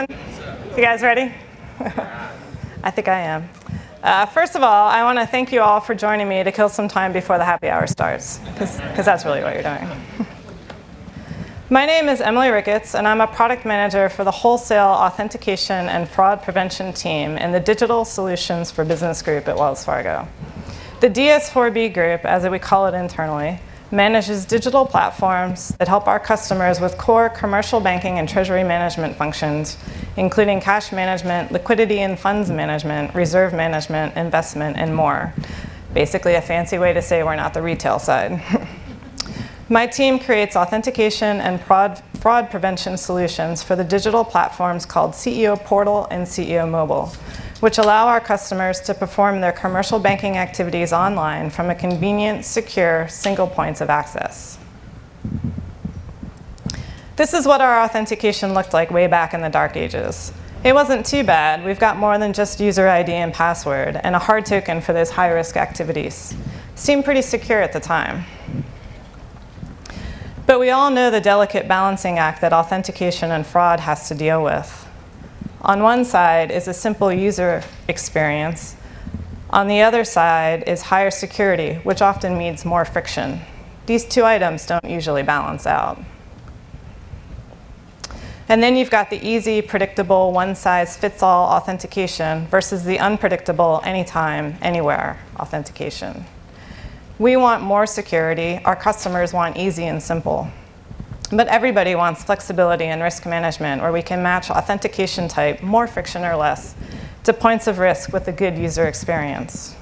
everyone. You guys ready? I think I am. First of all, I want to thank you all for joining me to kill some time before the happy hour starts, because that's really what you're doing. My name is Emily Ricketts, and I'm a product manager for the Wholesale Authentication and Fraud Prevention team in the Digital Solutions for Business group at Wells Fargo. The DS4B group, as we call it internally, manages digital platforms that help our customers with core commercial banking and treasury management functions, including cash management, liquidity and funds management, reserve management, investment, and more. Basically a fancy way to say we're not the retail side. My team creates authentication and fraud prevention solutions for the digital platforms called CEO Portal and CEO Mobile, which allow our customers to perform their commercial banking activities online from a convenient, secure, single points of access. This is what our authentication looked like way back in the dark ages. It wasn't too bad. We've got more than just user ID and password, and a hard token for those high-risk activities. Seemed pretty secure at the time. But we all know the delicate balancing act that authentication and fraud has to deal with. On one side is a simple user experience. On the other side is higher security, which often means more friction. These two items don't usually balance out. And then you've got the easy, predictable, one-size-fits-all authentication versus the unpredictable anytime, anywhere authentication. We want more security. Our customers want easy and simple. But everybody wants flexibility and risk management where we can match authentication type, more friction or less, to points of risk with a good user experience.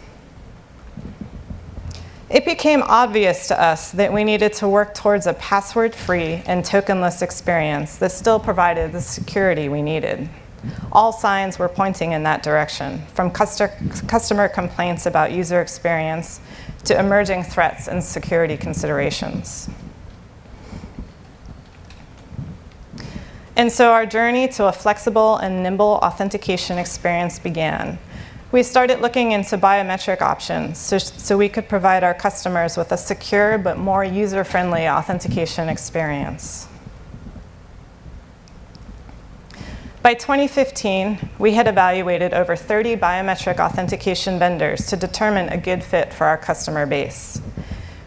It became obvious to us that we needed to work towards a password-free and tokenless experience that still provided the security we needed. All signs were pointing in that direction, from customer complaints about user experience to emerging threats and security considerations. And so our journey to a flexible and nimble authentication experience began. We started looking into biometric options so we could provide our customers with a secure but more user-friendly authentication experience. By 2015, we had evaluated over 30 biometric authentication vendors to determine a good fit for our customer base.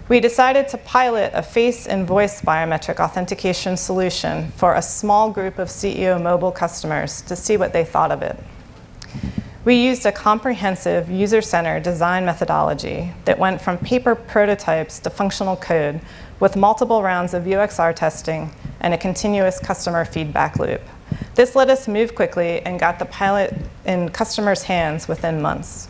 We decided to pilot a face and voice biometric authentication solution for a small group of CEO Mobile customers to see what they thought of it. We used a comprehensive user-centered design methodology that went from paper prototypes to functional code with multiple rounds of UXR testing and a continuous customer feedback loop. This let us move quickly and got the pilot in customers' hands within months.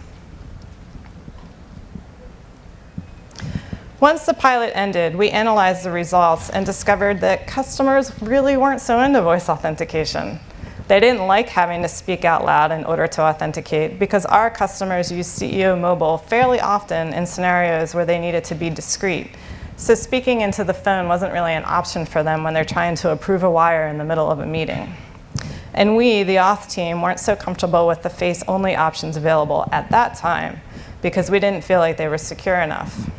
Once the pilot ended, we analyzed the results and discovered that customers really weren't so into voice authentication. They didn't like having to speak out loud in order to authenticate because our customers use CEO Mobile fairly often in scenarios where they needed to be discreet. So speaking into the phone wasn't really an option for them when they're trying to approve a wire in the middle of a meeting. And we, the auth team, weren't so comfortable with the face-only options available at that time because we didn't feel like they were secure enough.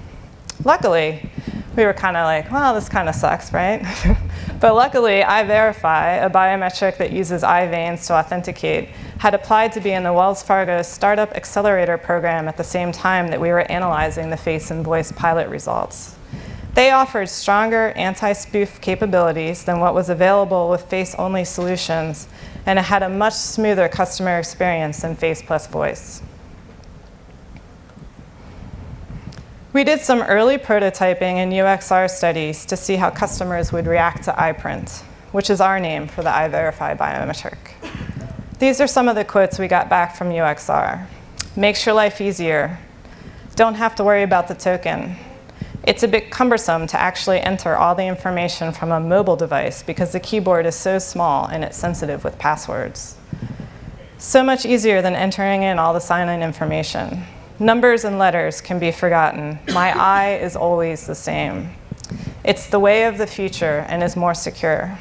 Luckily, we were kind of like, well, this kind of sucks, right? But luckily, Identiverse, a biometric that uses eye veins to authenticate, had applied to be in the Wells Fargo Startup Accelerator program at the same time that we were analyzing the face and voice pilot results. They offered stronger anti-spoof capabilities than what was available with face-only solutions, and it had a much smoother customer experience than face plus voice. We did some early prototyping and UXR studies to see how customers would react to iPrint, which is our name for the Identiverse biometric. These are some of the quotes we got back from UXR. Makes your life easier. Don't have to worry about the token. It's a bit cumbersome to actually enter all the information from a mobile device because the keyboard is so small and it's sensitive with passwords. So much easier than entering in all the sign-in information. Numbers and letters can be forgotten. My eye is always the same. It's the way of the future and is more secure.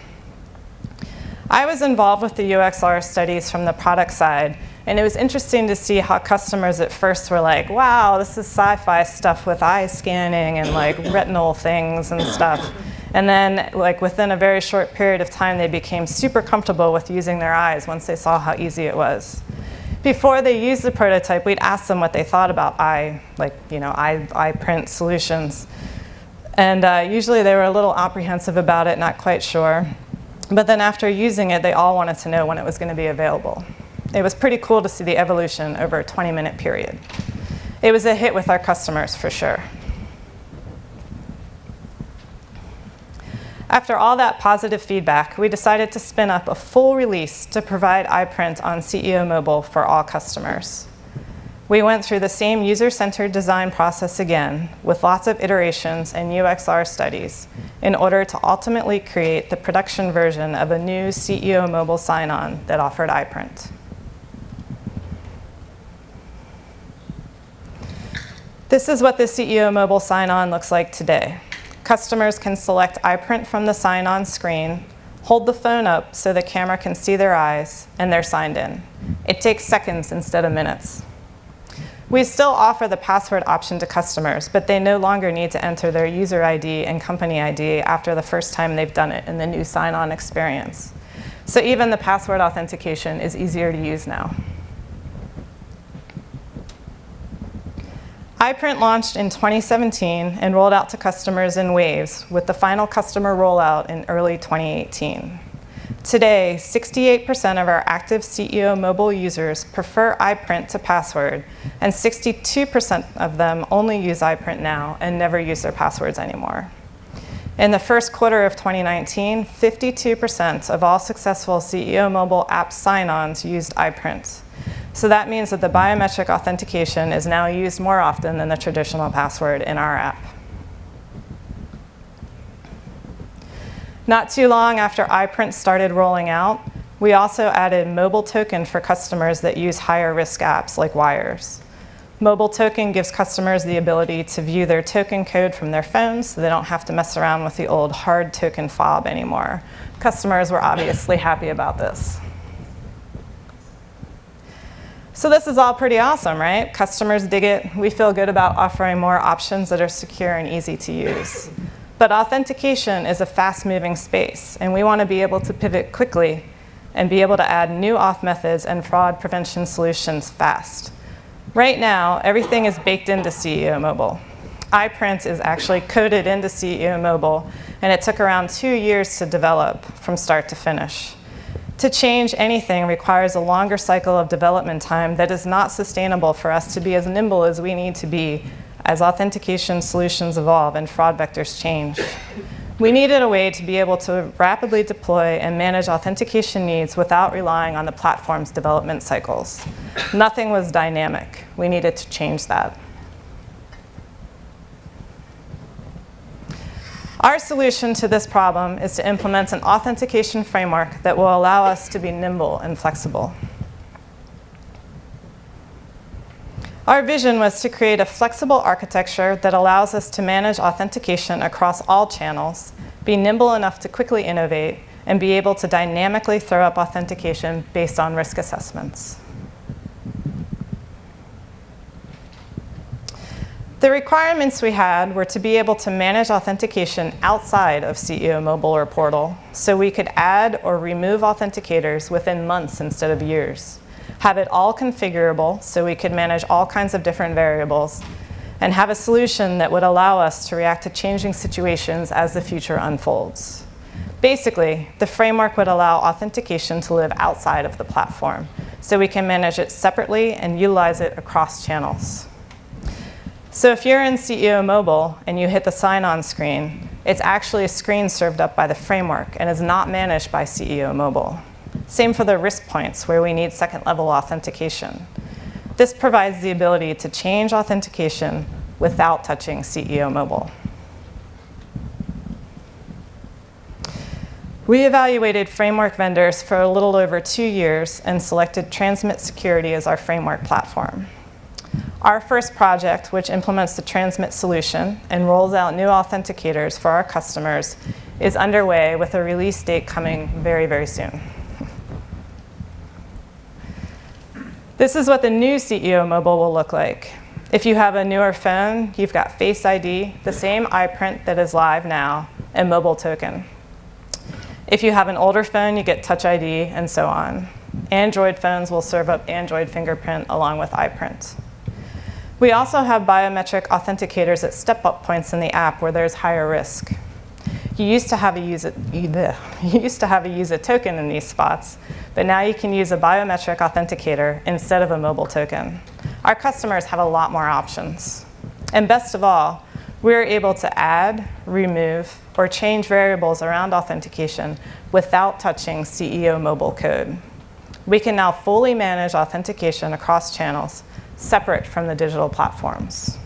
I was involved with the UXR studies from the product side, and it was interesting to see how customers at first were like, wow, this is sci-fi stuff with eye scanning and like retinal things and stuff. And then, like, within a very short period of time, they became super comfortable with using their eyes once they saw how easy it was. Before they used the prototype, we'd ask them what they thought about eye print solutions. And usually they were a little apprehensive about it, not quite sure. But then after using it, they all wanted to know when it was going to be available. It was pretty cool to see the evolution over a 20-minute period. It was a hit with our customers, for sure. After all that positive feedback, we decided to spin up a full release to provide iPrint on CEO Mobile for all customers. We went through the same user-centered design process again, with lots of iterations and UXR studies, in order to ultimately create the production version of a new CEO Mobile sign-on that offered iPrint. This is what the CEO Mobile sign-on looks like today. Customers can select iPrint from the sign-on screen, hold the phone up so the camera can see their eyes, and they're signed in. It takes seconds instead of minutes. We still offer the password option to customers, but they no longer need to enter their user ID and company ID after the first time they've done it in the new sign-on experience. So even the password authentication is easier to use now. iPrint launched in 2017 and rolled out to customers in waves, with the final customer rollout in early 2018. Today, 68% of our active CEO Mobile users prefer iPrint to password, and 62% of them only use iPrint now and never use their passwords anymore. In the first quarter of 2019, 52% of all successful CEO Mobile app sign-ons used iPrint. So that means that the biometric authentication is now used more often than the traditional password in our app. Not too long after iPrint started rolling out, we also added Mobile Token for customers that use higher risk apps like wires. Mobile Token gives customers the ability to view their token code from their phones so they don't have to mess around with the old hard token fob anymore. Customers were obviously happy about this. So this is all pretty awesome, right? Customers dig it. We feel good about offering more options that are secure and easy to use. But authentication is a fast-moving space, and we want to be able to pivot quickly and be able to add new auth methods and fraud prevention solutions fast. Right now, everything is baked into CEO Mobile. iPrint is actually coded into CEO Mobile, and it took around 2 years to develop from start to finish. To change anything requires a longer cycle of development time that is not sustainable for us to be as nimble as we need to be as authentication solutions evolve and fraud vectors change. We needed a way to be able to rapidly deploy and manage authentication needs without relying on the platform's development cycles. Nothing was dynamic. We needed to change that. Our solution to this problem is to implement an authentication framework that will allow us to be nimble and flexible. Our vision was to create a flexible architecture that allows us to manage authentication across all channels, be nimble enough to quickly innovate, and be able to dynamically throw up authentication based on risk assessments. The requirements we had were to be able to manage authentication outside of CEO Mobile or Portal, so we could add or remove authenticators within months instead of years, have it all configurable so we could manage all kinds of different variables, and have a solution that would allow us to react to changing situations as the future unfolds. Basically, the framework would allow authentication to live outside of the platform, so we can manage it separately and utilize it across channels. So if you're in CEO Mobile and you hit the sign-on screen, it's actually a screen served up by the framework and is not managed by CEO Mobile. Same for the risk points where we need second-level authentication. This provides the ability to change authentication without touching CEO Mobile. We evaluated framework vendors for a little over 2 years and selected Transmit Security as our framework platform. Our first project, which implements the Transmit solution and rolls out new authenticators for our customers, is underway with a release date coming very, very soon. This is what the new CEO Mobile will look like. If you have a newer phone, you've got Face ID, the same iPrint that is live now, and mobile token. If you have an older phone, you get Touch ID and so on. Android phones will serve up Android fingerprint along with iPrint. We also have biometric authenticators at step-up points in the app where there's higher risk. You used to have a use a token in these spots, but now you can use a biometric authenticator instead of a mobile token. Our customers have a lot more options. And best of all, we're able to add, remove, or change variables around authentication without touching CEO mobile code. We can now fully manage authentication across channels, separate from the digital platforms.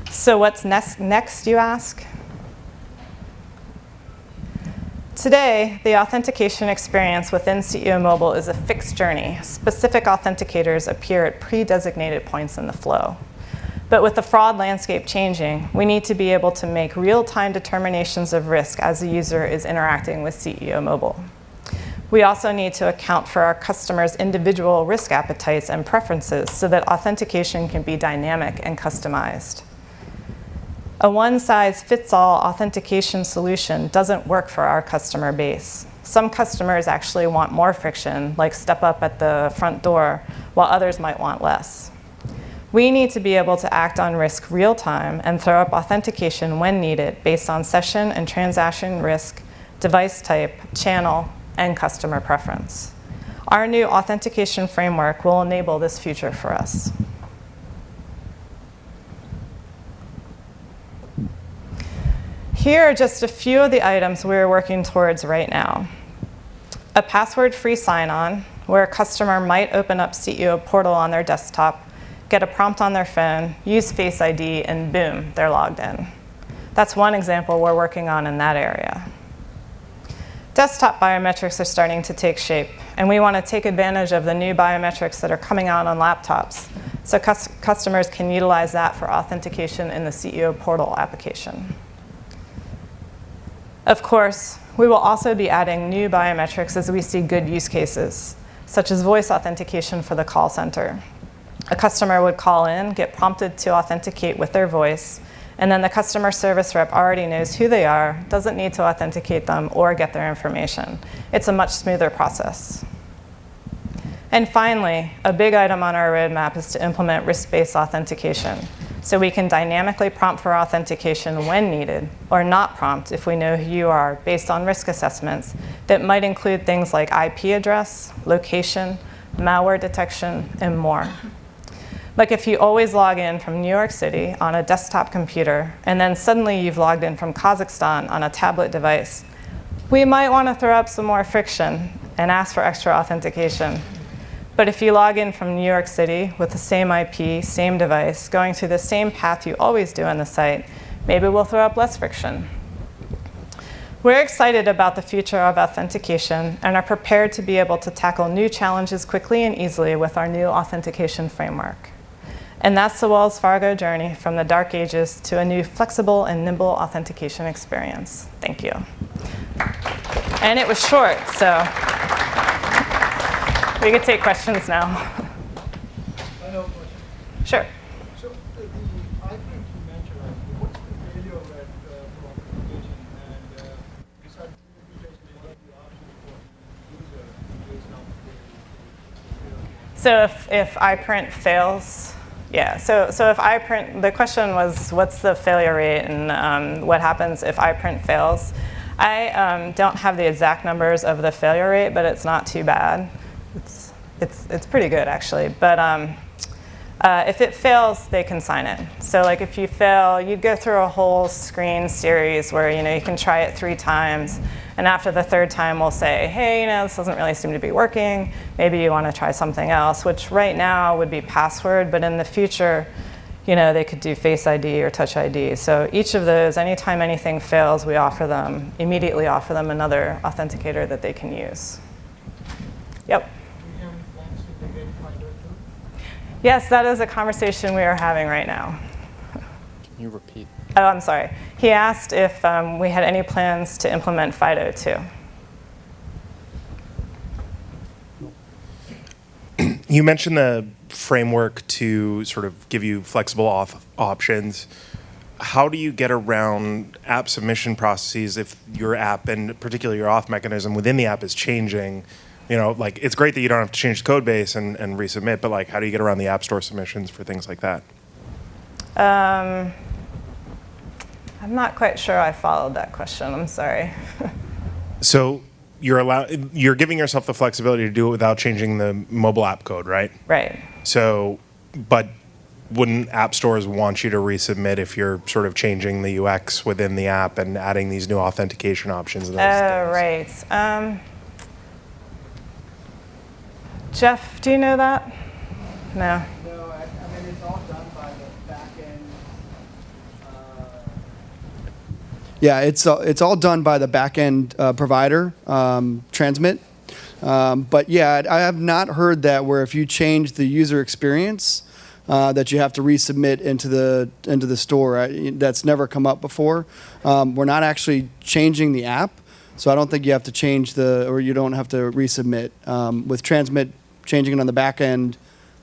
So what's next, you ask? Today, the authentication experience within CEO Mobile is a fixed journey. Specific authenticators appear at pre-designated points in the flow. But with the fraud landscape changing, we need to be able to make real-time determinations of risk as the user is interacting with CEO Mobile. We also need to account for our customers' individual risk appetites and preferences so that authentication can be dynamic and customized. A one-size-fits-all authentication solution doesn't work for our customer base. Some customers actually want more friction, like step up at the front door, while others might want less. We need to be able to act on risk real time and throw up authentication when needed based on session and transaction risk, device type, channel, and customer preference. Our new authentication framework will enable this future for us. Here are just a few of the items we're working towards right now. A password-free sign-on, where a customer might open up CEO Portal on their desktop, get a prompt on their phone, use Face ID, and boom, they're logged in. That's one example we're working on in that area. Desktop biometrics are starting to take shape, and we want to take advantage of the new biometrics that are coming out on laptops, so customers can utilize that for authentication in the CEO Portal application. Of course, we will also be adding new biometrics as we see good use cases, such as voice authentication for the call center. A customer would call in, get prompted to authenticate with their voice, and then the customer service rep already knows who they are, doesn't need to authenticate them or get their information. It's a much smoother process. And finally, a big item on our roadmap is to implement risk-based authentication, so we can dynamically prompt for authentication when needed, or not prompt if we know who you are based on risk assessments that might include things like IP address, location, malware detection, and more. Like if you always log in from New York City on a desktop computer, and then suddenly you've logged in from Kazakhstan on a tablet device, we might want to throw up some more friction and ask for extra authentication. But if you log in from New York City with the same IP, same device, going through the same path you always do on the site, maybe we'll throw up less friction. We're excited about the future of authentication and are prepared to be able to tackle new challenges quickly and easily with our new authentication framework. And that's the Wells Fargo journey from the dark ages to a new flexible and nimble authentication experience. Thank you. And it was short, so we could take questions now. I have a question. Sure. So the iPrint you mentioned, what's the failure rate for authentication? And besides implementation, what are the options for the user based on the So if iPrint fails, yeah. So if iPrint, the question was, what's the failure rate and what happens if iPrint fails? I don't have the exact numbers of the failure rate, but it's not too bad. It's pretty good actually, but if it fails, they can sign it. So like if you fail, you'd go through a whole screen series where you can try it 3 times, and after the 3rd time, we'll say, hey, this doesn't really seem to be working. Maybe you want to try something else, which right now would be password, but in the future, they could do Face ID or Touch ID. So each of those, anytime anything fails, we immediately offer them another authenticator that they can use. Yep. Yes, that is a conversation we are having right now. Can you repeat? Oh, I'm sorry. He asked if we had any plans to implement FIDO too. You mentioned the framework to sort of give you flexible options. how do you get around app submission processes if your app, and particularly your auth mechanism within the app, is changing? Like, it's great that you don't have to change the code base and resubmit, but like, how do you get around the App Store submissions for things like that? I'm not quite sure I followed that question. I'm sorry. So you're giving yourself the flexibility to do it without changing the mobile app code, right? Right. So, but wouldn't app stores want you to resubmit if you're sort of changing the UX within the app and adding these new authentication options? And those things? Right. Jeff, do you know that? No. No, I mean, it's all done by the back end. Yeah, it's all done by the back end provider, Transmit. But yeah, I have not heard that where if you change the user experience, that you have to resubmit into the store. That's never come up before. We're not actually changing the app, so I don't think you have to change or you don't have to resubmit. With Transmit changing it on the back end,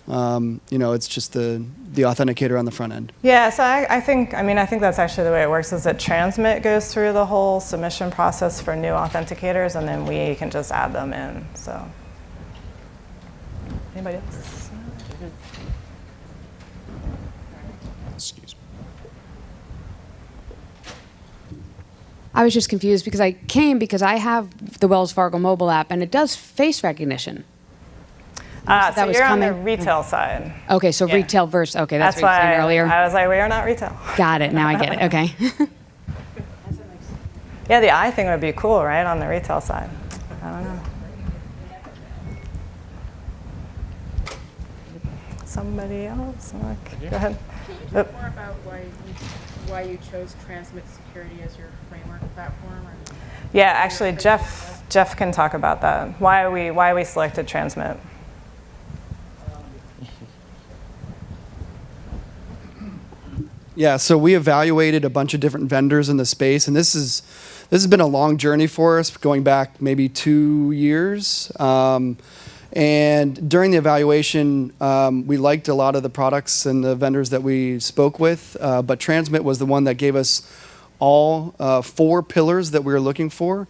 it's just the authenticator on the front end. Yeah, so I think that's actually the way it works, is that Transmit goes through the whole submission process for new authenticators, and then we can just add them in. So, anybody else? Excuse me. I was just confused because I have the Wells Fargo mobile app and it does face recognition. So you're on the retail side. Okay, so Yeah. retail versus, okay, that's what you were why saying earlier. I was like, we are not retail. Got it, now I get it, okay. Yeah, the eye thing would be cool, right, on the retail side. I don't know. Somebody else? Go ahead. Can you talk more about why you chose Transmit Security as your framework platform? Or Yeah, actually, Jeff can talk about that. Why we selected Transmit. Yeah, so we evaluated a bunch of different vendors in the space, and this has been a long journey for us, going back maybe 2 years. And during the evaluation, we liked a lot of the products and the vendors that we spoke with, but Transmit was the one that gave us all 4 pillars that we were looking for,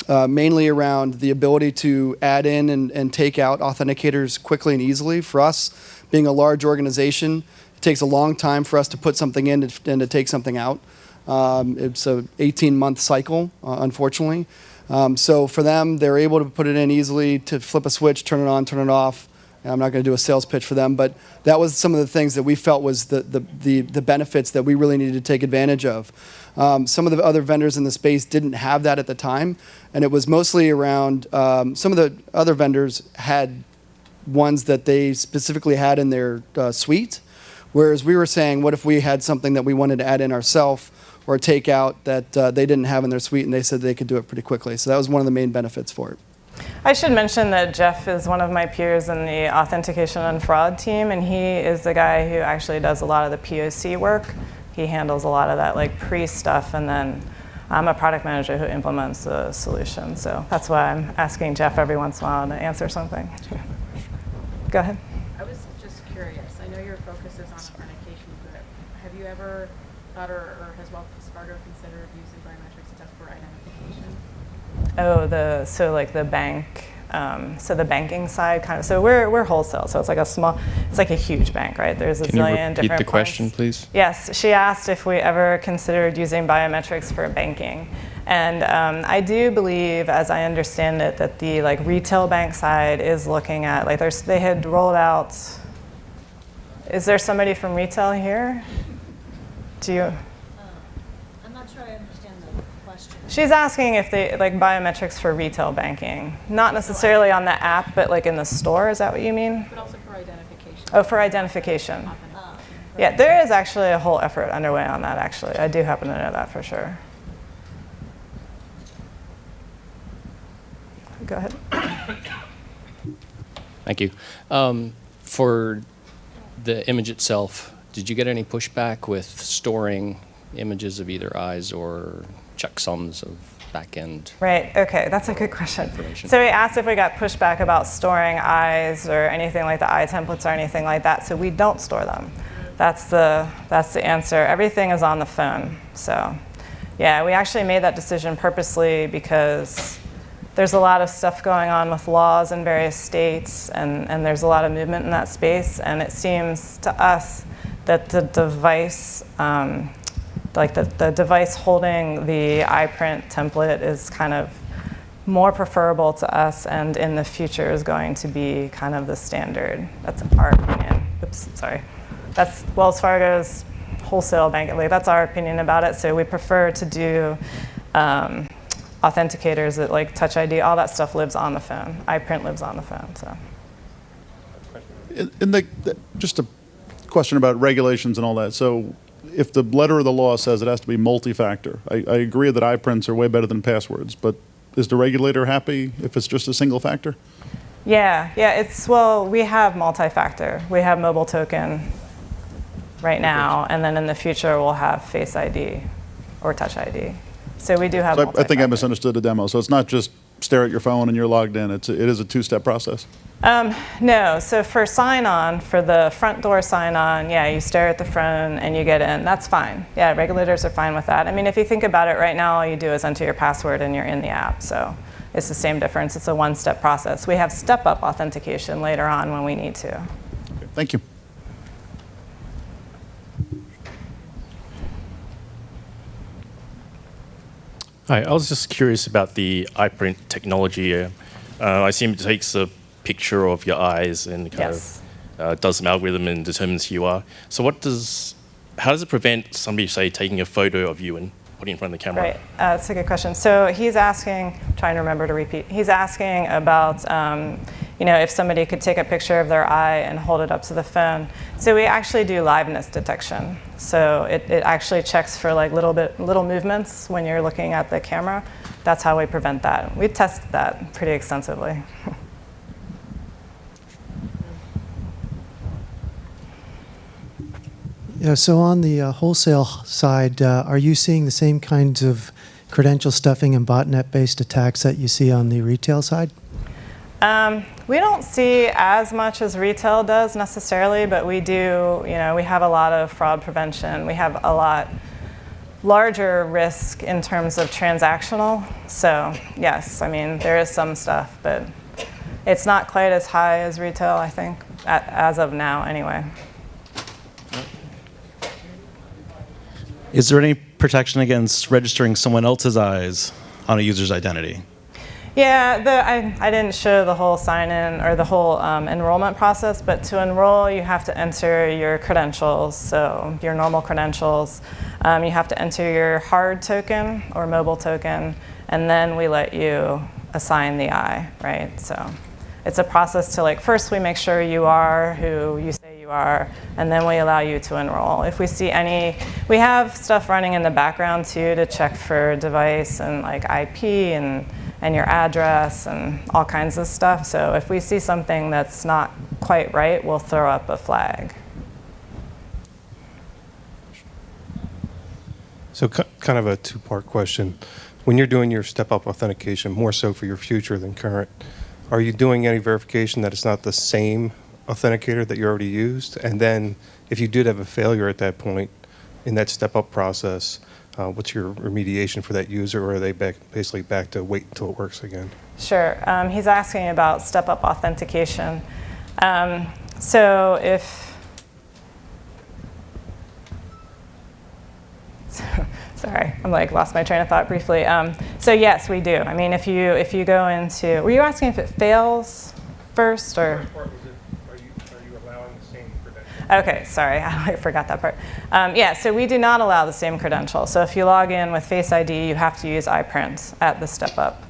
mainly around the ability to add in and take out authenticators quickly and easily. For us, being a large organization, it takes a long time for us to put something in and to take something out. It's an 18-month cycle, unfortunately. So for them, they're able to put it in easily, to flip a switch, turn it on, turn it off. And I'm not going to do a sales pitch for them, but that was some of the things that we felt was the benefits that we really needed to take advantage of. Some of the other vendors in the space didn't have that at the time, and it was mostly around some of the other vendors had ones that they specifically had in their suite, whereas we were saying, what if we had something that we wanted to add in ourselves or take out that they didn't have in their suite, and they said they could do it pretty quickly. So that was one of the main benefits for it. I should mention that Jeff is one of my peers in the authentication and fraud team, and he is the guy who actually does a lot of the POC work. He handles a lot of that like pre-stuff, and then I'm a product manager who implements the solution. So that's why I'm asking Jeff every once in a while to answer something. Go ahead. I was just curious. I know your focus is on authentication, but have you ever thought or has Wells Fargo considered using biometrics to test for identification? Oh, so like the bank, so the banking side kind of. So we're wholesale, so it's like a huge bank, right? There's a Can you zillion repeat different the question, points. please? Yes, she asked if we ever considered using biometrics for banking, and I do believe, as I understand it, that the like retail bank side is looking at like they had rolled out. Is there somebody from retail here? Do you? I'm not sure I understand the question. She's asking if they like biometrics for retail banking, not necessarily on the app, but like in the store. Is that what you mean? But also for identification. Oh, for identification. Yeah, there is actually a whole effort underway on that. Actually, I do happen to know that for sure. Go ahead. Thank you. For the image itself, did you get any pushback with storing images of either eyes or checksums of back-end? Right, okay, that's a good question. Information. So we asked if we got pushback about storing eyes or anything like the eye templates or anything like that, so we don't store them. That's the answer. Everything is on the phone. So yeah, we actually made that decision purposely because there's a lot of stuff going on with laws in various states, and there's a lot of movement in that space, and it seems to us that the device, the device holding the iPrint template is kind of more preferable to us, and in the future is going to be kind of the standard. That's our opinion. Oops, sorry. That's Wells Fargo's wholesale bank. Like, that's our opinion about it. So we prefer to do authenticators that like Touch ID. All that stuff lives on the phone. iPrint lives on the phone. So. Just a question about regulations and all that. So if the letter of the law says it has to be multi-factor, I agree that iPrints are way better than passwords, but is the regulator happy if it's just a single factor? Yeah, we have multi-factor. We have mobile token right now, and then in the future we'll have Face ID or Touch ID. So we do have So multi-factor. I think I misunderstood the demo. So it's not just stare at your phone and you're logged in. It is a two-step process. No, so for sign-on, for the front door sign-on, yeah, you stare at the phone and you get in. That's fine. Yeah, regulators are fine with that. I mean, if you think about it right now, all you do is enter your password and you're in the app. So it's the same difference. It's a one-step process. We have step-up authentication later on when we need to. Okay, thank you. Hi, I was just curious about the iPrint technology. I assume it takes a picture of your eyes and kind of does some algorithm and determines who you are. So how does it prevent somebody, say, taking a photo of you and putting it in front of the camera? Right, that's a good question. So he's asking, trying to remember to repeat, he's asking about if somebody could take a picture of their eye and hold it up to the phone. So we actually do liveness detection. So it actually checks for like little movements when you're looking at the camera. That's how we prevent that. We tested that pretty extensively. Yeah, so on the wholesale side, are you seeing the same kinds of credential stuffing and botnet-based attacks that you see on the retail side? We don't see as much as retail does necessarily, but we do, we have a lot of fraud prevention. We have a lot larger risk in terms of transactional. So yes, I mean, there is some stuff, but it's not quite as high as retail, I think, as of now anyway. Is there any protection against registering someone else's eyes on a user's identity? Yeah, I didn't show the whole sign-in or the whole enrollment process, but to enroll, you have to enter your credentials, so your normal credentials. You have to enter your hard token or mobile token, and then we let you assign the eye, right? So it's a process to first we make sure you are who you say you are, and then we allow you to enroll. If we see we have stuff running in the background too to check for device and IP and your address and all kinds of stuff. So if we see something that's not quite right, we'll throw up a flag. So kind of a two-part question. When you're doing your step-up authentication, more so for your future than current, are you doing any verification that it's not the same authenticator that you already used? And then if you did have a failure at that point in that step-up process, what's your remediation for that user, or are they basically back to wait until it works again? Sure. He's asking about step-up authentication. So if... Sorry, I'm lost my train of thought briefly. So yes, we do. I mean, if you go into... Were you asking if it fails first, or... Okay, sorry, I forgot that part. Yeah, so we do not allow the same credential. So if you log in with Face ID, you have to use iPrint at the step up.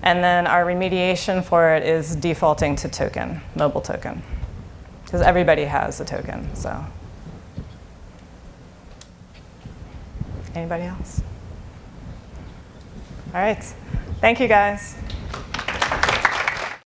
And then our remediation for it is defaulting to token, mobile token. Because everybody has a token, so. Anybody else? All right, thank you guys.